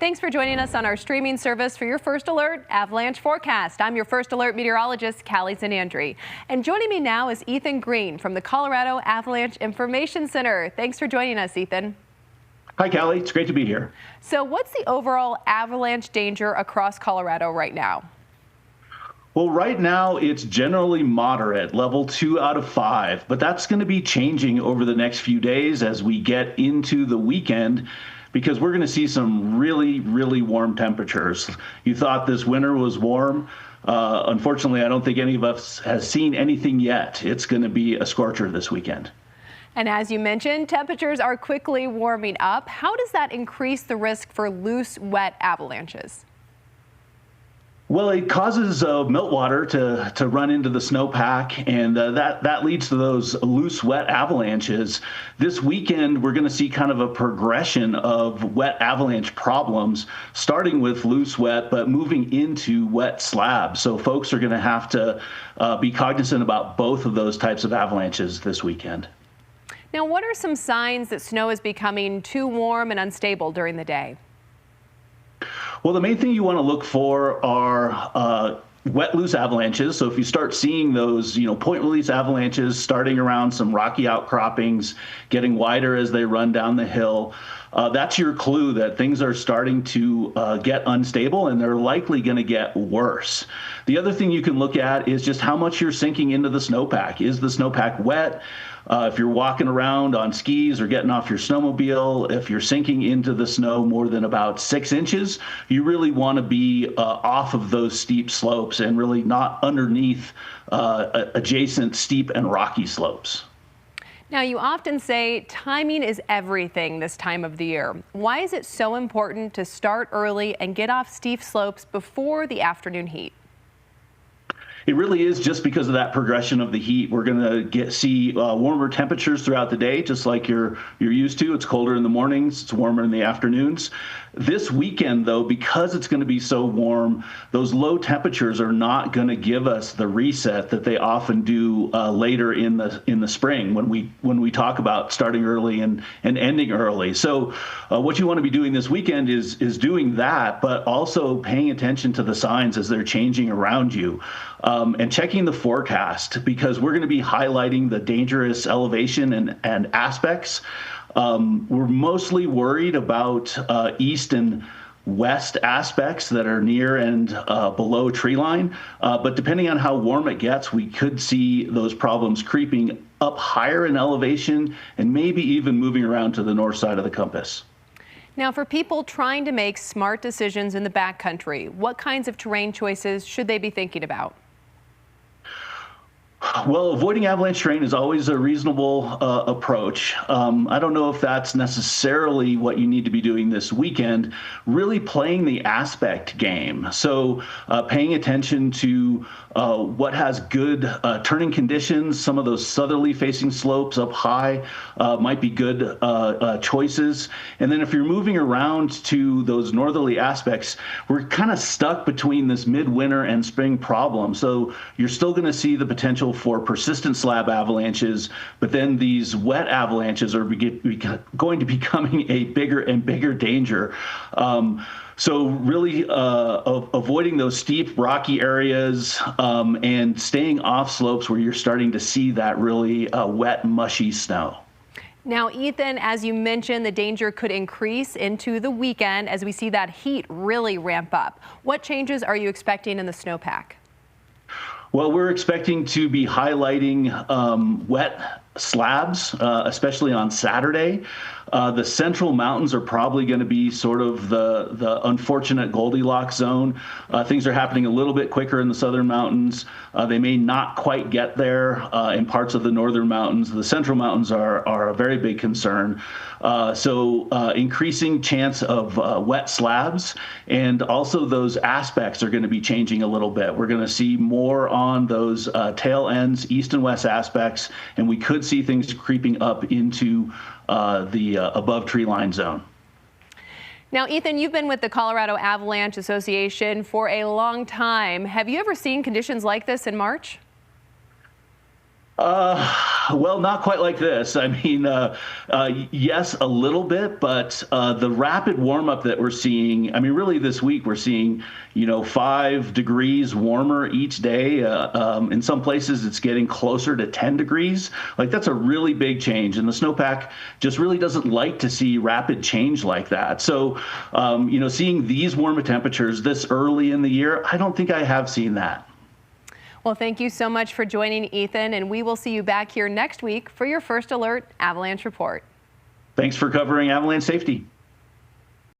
Thanks for joining us on our streaming service for your First Alert Avalanche Forecast. I'm your First Alert meteorologist, Callie Zanandri. And joining me now is Ethan Green from the Colorado Avalanche Information Center. Thanks for joining us, Ethan. Hi, Callie. It's great to be here. So what's the overall avalanche danger across Colorado right now? Well, right now it's generally moderate, level 2 out of 5, but that's going to be changing over the next few days as we get into the weekend, because we're going to see some really, really warm temperatures. You thought this winter was warm. Unfortunately, I don't think any of us has seen anything yet. It's going to be a scorcher this weekend. And as you mentioned, temperatures are quickly warming up. How does that increase the risk for loose, wet avalanches? Well, it causes meltwater to run into the snowpack, and that leads to those loose, wet avalanches. This weekend, we're going to see kind of a progression of wet avalanche problems, starting with loose, wet, but moving into wet slabs. So folks are going to have to be cognizant about both of those types of avalanches this weekend. Now, what are some signs that snow is becoming too warm and unstable during the day? Well, the main thing you want to look for are wet, loose avalanches. So if you start seeing those, point release avalanches starting around some rocky outcroppings, getting wider as they run down the hill, that's your clue that things are starting to get unstable, and they're likely going to get worse. The other thing you can look at is just how much you're sinking into the snowpack. Is the snowpack wet? If you're walking around on skis or getting off your snowmobile, if you're sinking into the snow more than about 6 inches, you really want to be off of those steep slopes and really not underneath adjacent steep and rocky slopes. Now, you often say timing is everything this time of the year. Why is it so important to start early and get off steep slopes before the afternoon heat? It really is just because of that progression of the heat. We're going to see warmer temperatures throughout the day, just like you're used to. It's colder in the mornings, it's warmer in the afternoons. This weekend, though, because it's going to be so warm, those low temperatures are not going to give us the reset that they often do later in the spring when we talk about starting early and ending early. So what you want to be doing this weekend is doing that, but also paying attention to the signs as they're changing around you. And checking the forecast, because we're going to be highlighting the dangerous elevation and aspects. We're mostly worried about east and west aspects that are near and below tree line. But depending on how warm it gets, we could see those problems creeping up higher in elevation and maybe even moving around to the north side of the compass. Now, for people trying to make smart decisions in the backcountry, what kinds of terrain choices should they be thinking about? Well, avoiding avalanche terrain is always a reasonable approach. I don't know if that's necessarily what you need to be doing this weekend, really playing the aspect game. So paying attention to what has good turning conditions. Some of those southerly facing slopes up high might be good choices. And then if you're moving around to those northerly aspects, we're kind of stuck between this midwinter and spring problem. So you're still going to see the potential for persistent slab avalanches, but then these wet avalanches are going to be becoming a bigger and bigger danger. So really avoiding those steep rocky areas and staying off slopes where you're starting to see that really wet, mushy snow. Now, Ethan, as you mentioned, the danger could increase into the weekend as we see that heat really ramp up. What changes are you expecting in the snowpack? Well, we're expecting to be highlighting wet slabs, especially on Saturday. The central mountains are probably going to be sort of the unfortunate Goldilocks zone. Things are happening a little bit quicker in the southern mountains. They may not quite get there in parts of the northern mountains. The central mountains are a very big concern. So increasing chance of wet slabs, and also those aspects are going to be changing a little bit. We're going to see more on those tail ends, east and west aspects, and we could see things creeping up into the above tree line zone. Now, Ethan, you've been with the Colorado Avalanche Association for a long time. Have you ever seen conditions like this in March? Well, not quite like this. I mean, yes, a little bit, but the rapid warm up that we're seeing, I mean, really this week we're seeing, 5 degrees warmer each day. In some places it's getting closer to 10 degrees. Like that's a really big change. And the snowpack just really doesn't like to see rapid change like that. So, seeing these warmer temperatures this early in the year, I don't think I have seen that. Well, thank you so much for joining, Ethan, and we will see you back here next week for your First Alert Avalanche Report. Thanks for covering avalanche safety.